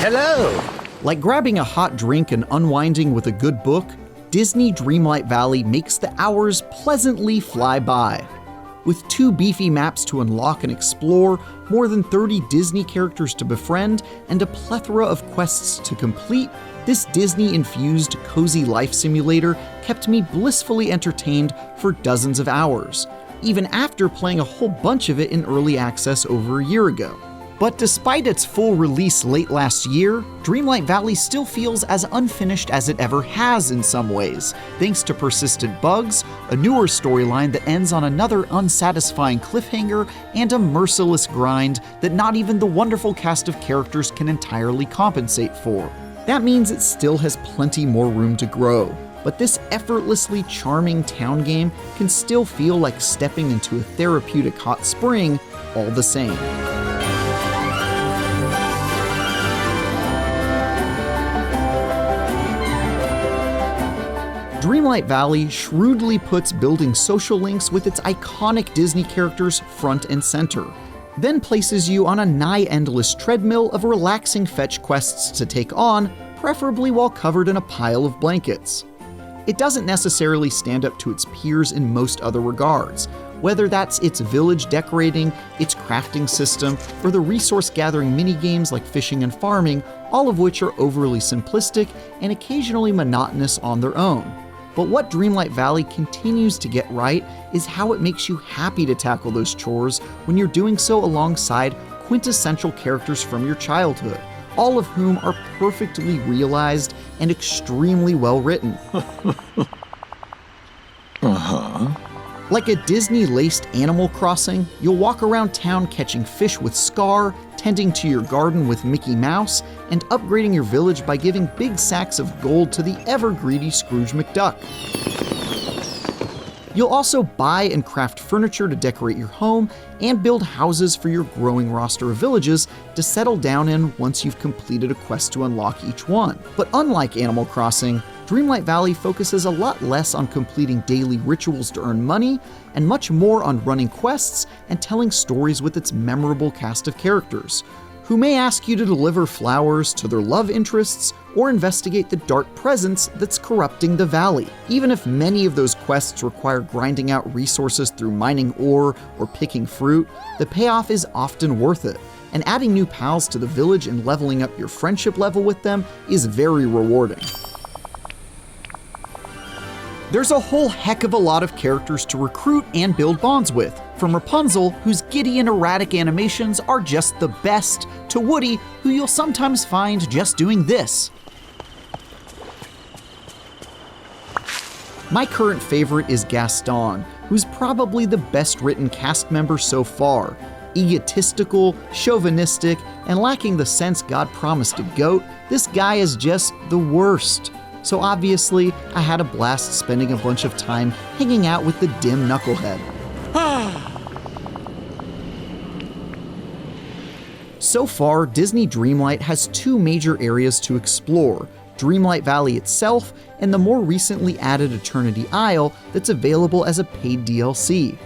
Hello! Like grabbing a hot drink and unwinding with a good book, Disney Dreamlight Valley makes the hours pleasantly fly by. With 2 beefy maps to unlock and explore, more than 30 Disney characters to befriend, and a plethora of quests to complete, this Disney-infused cozy life simulator kept me blissfully entertained for dozens of hours, even after playing a whole bunch of it in early access over a year ago. But despite its full release late last year, Dreamlight Valley still feels as unfinished as it ever has in some ways, thanks to persistent bugs, a newer storyline that ends on another unsatisfying cliffhanger, and a merciless grind that not even the wonderful cast of characters can entirely compensate for. That means it still has plenty more room to grow, but this effortlessly charming town game can still feel like stepping into a therapeutic hot spring all the same. Dreamlight Valley shrewdly puts building social links with its iconic Disney characters front and center, then places you on a nigh-endless treadmill of relaxing fetch quests to take on, preferably while covered in a pile of blankets. It doesn't necessarily stand up to its peers in most other regards, whether that's its village decorating, its crafting system, or the resource-gathering minigames like fishing and farming, all of which are overly simplistic and occasionally monotonous on their own. But what Dreamlight Valley continues to get right is how it makes you happy to tackle those chores when you're doing so alongside quintessential characters from your childhood, all of whom are perfectly realized and extremely well written. Like a Disney-laced Animal Crossing, you'll walk around town catching fish with Scar, tending to your garden with Mickey Mouse, and upgrading your village by giving big sacks of gold to the ever-greedy Scrooge McDuck. You'll also buy and craft furniture to decorate your home, and build houses for your growing roster of villages to settle down in once you've completed a quest to unlock each one. But unlike Animal Crossing, Dreamlight Valley focuses a lot less on completing daily rituals to earn money, and much more on running quests and telling stories with its memorable cast of characters, who may ask you to deliver flowers to their love interests or investigate the dark presence that's corrupting the valley. Even if many of those quests require grinding out resources through mining ore or picking fruit, the payoff is often worth it, and adding new pals to the village and leveling up your friendship level with them is very rewarding. There's a whole heck of a lot of characters to recruit and build bonds with, from Rapunzel, whose giddy and erratic animations are just the best, to Woody, who you'll sometimes find just doing this. My current favorite is Gaston, who's probably the best written cast member so far. Egotistical, chauvinistic, and lacking the sense God promised a goat, this guy is just the worst. So obviously, I had a blast spending a bunch of time hanging out with the dim knucklehead. So far, Disney Dreamlight has 2 major areas to explore: Dreamlight Valley itself and the more recently added Eternity Isle that's available as a paid DLC.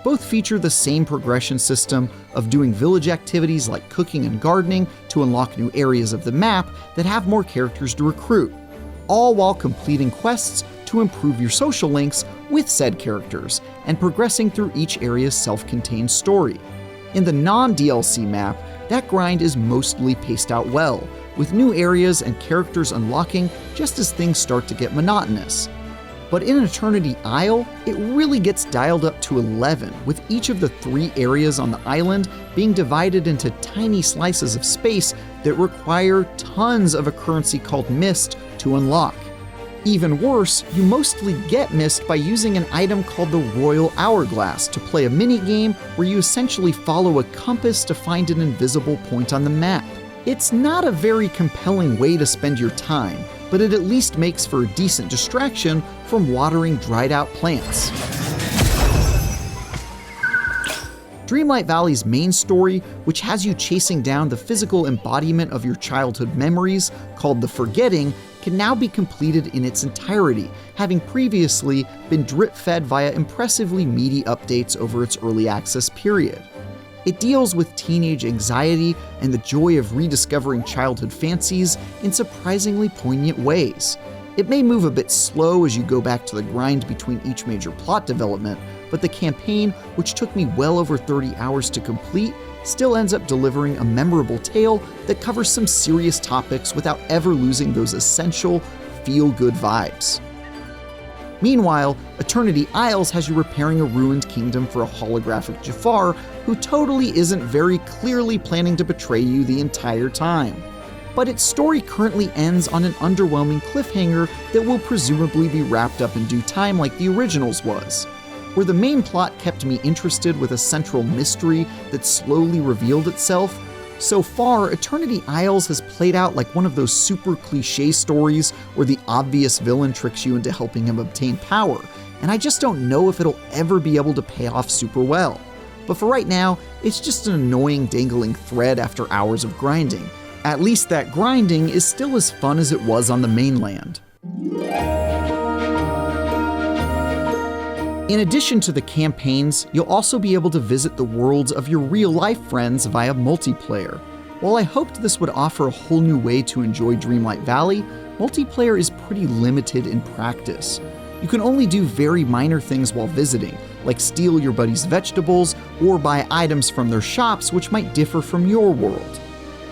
Both feature the same progression system of doing village activities like cooking and gardening to unlock new areas of the map that have more characters to recruit, all while completing quests to improve your social links with said characters and progressing through each area's self-contained story. In the non-DLC map, that grind is mostly paced out well, with new areas and characters unlocking just as things start to get monotonous. But in Eternity Isle, it really gets dialed up to 11, with each of the 3 areas on the island being divided into tiny slices of space that require tons of a currency called Mist to unlock. Even worse, you mostly get Mist by using an item called the Royal Hourglass to play a mini-game where you essentially follow a compass to find an invisible point on the map. It's not a very compelling way to spend your time, but it at least makes for a decent distraction from watering dried out plants. Dreamlight Valley's main story, which has you chasing down the physical embodiment of your childhood memories, called The Forgetting, can now be completed in its entirety, having previously been drip-fed via impressively meaty updates over its early access period. It deals with teenage anxiety and the joy of rediscovering childhood fancies in surprisingly poignant ways. It may move a bit slow as you go back to the grind between each major plot development, but the campaign, which took me well over 30 hours to complete, still ends up delivering a memorable tale that covers some serious topics without ever losing those essential, feel-good vibes. Meanwhile, Eternity Isles has you repairing a ruined kingdom for a holographic Jafar who totally isn't very clearly planning to betray you the entire time. But its story currently ends on an underwhelming cliffhanger that will presumably be wrapped up in due time like the originals was. Where the main plot kept me interested with a central mystery that slowly revealed itself, so far, Eternity Isles has played out like one of those super cliché stories where the obvious villain tricks you into helping him obtain power, and I just don't know if it'll ever be able to pay off super well. But for right now, it's just an annoying dangling thread after hours of grinding. At least that grinding is still as fun as it was on the mainland. In addition to the campaigns, you'll also be able to visit the worlds of your real-life friends via multiplayer. While I hoped this would offer a whole new way to enjoy Dreamlight Valley, multiplayer is pretty limited in practice. You can only do very minor things while visiting, like steal your buddy's vegetables or buy items from their shops which might differ from your world.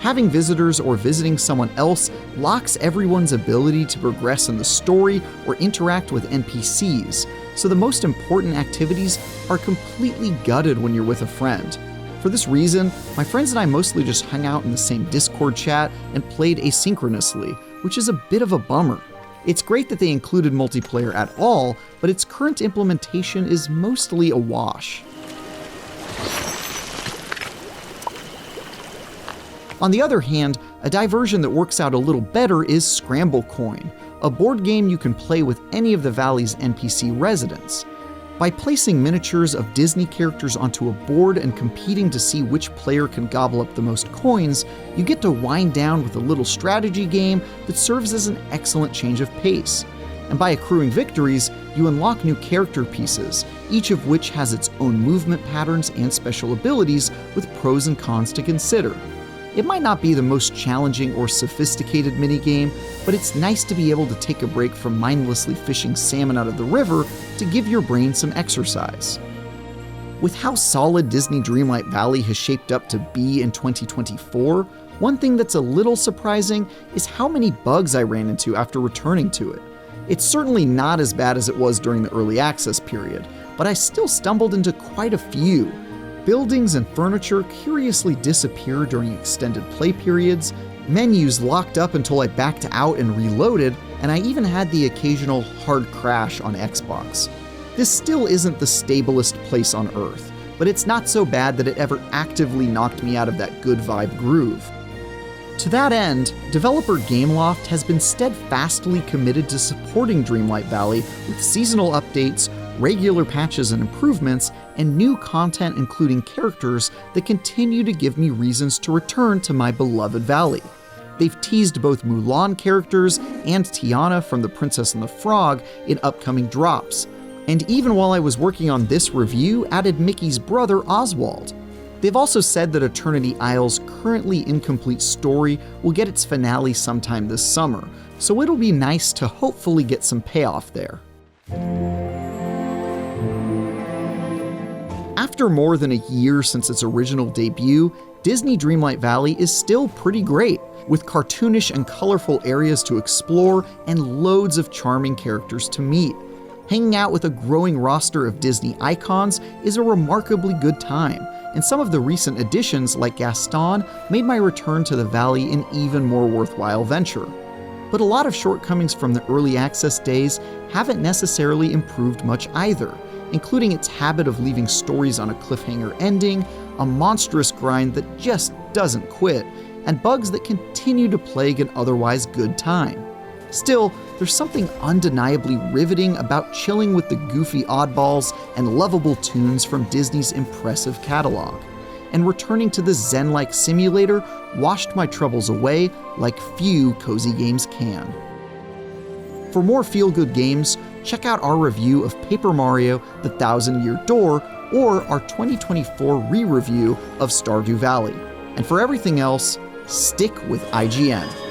Having visitors or visiting someone else locks everyone's ability to progress in the story or interact with NPCs, so the most important activities are completely gutted when you're with a friend. For this reason, my friends and I mostly just hung out in the same Discord chat and played asynchronously, which is a bit of a bummer. It's great that they included multiplayer at all, but its current implementation is mostly a wash. On the other hand, a diversion that works out a little better is Scramble Coin, a board game you can play with any of the Valley's NPC residents. By placing miniatures of Disney characters onto a board and competing to see which player can gobble up the most coins, you get to wind down with a little strategy game that serves as an excellent change of pace. And by accruing victories, you unlock new character pieces, each of which has its own movement patterns and special abilities with pros and cons to consider. It might not be the most challenging or sophisticated minigame, but it's nice to be able to take a break from mindlessly fishing salmon out of the river to give your brain some exercise. With how solid Disney Dreamlight Valley has shaped up to be in 2024, one thing that's a little surprising is how many bugs I ran into after returning to it. It's certainly not as bad as it was during the early access period, but I still stumbled into quite a few. Buildings and furniture curiously disappear during extended play periods, menus locked up until I backed out and reloaded, and I even had the occasional hard crash on Xbox. This still isn't the stablest place on Earth, but it's not so bad that it ever actively knocked me out of that good vibe groove. To that end, developer Gameloft has been steadfastly committed to supporting Dreamlight Valley with seasonal updates, regular patches and improvements, and new content including characters that continue to give me reasons to return to my beloved valley. They've teased both Mulan characters and Tiana from The Princess and the Frog in upcoming drops, and even while I was working on this review, added Mickey's brother Oswald. They've also said that Eternity Isles' currently incomplete story will get its finale sometime this summer, so it'll be nice to hopefully get some payoff there. After more than a year since its original debut, Disney Dreamlight Valley is still pretty great, with cartoonish and colorful areas to explore and loads of charming characters to meet. Hanging out with a growing roster of Disney icons is a remarkably good time, and some of the recent additions like Gaston made my return to the Valley an even more worthwhile venture. But a lot of shortcomings from the early access days haven't necessarily improved much either, including its habit of leaving stories on a cliffhanger ending, a monstrous grind that just doesn't quit, and bugs that continue to plague an otherwise good time. Still, there's something undeniably riveting about chilling with the goofy oddballs and lovable toons from Disney's impressive catalog, and returning to the zen-like simulator washed my troubles away like few cozy games can. For more feel-good games, check out our review of Paper Mario: The Thousand-Year Door, or our 2024 re-review of Stardew Valley. And for everything else, stick with IGN.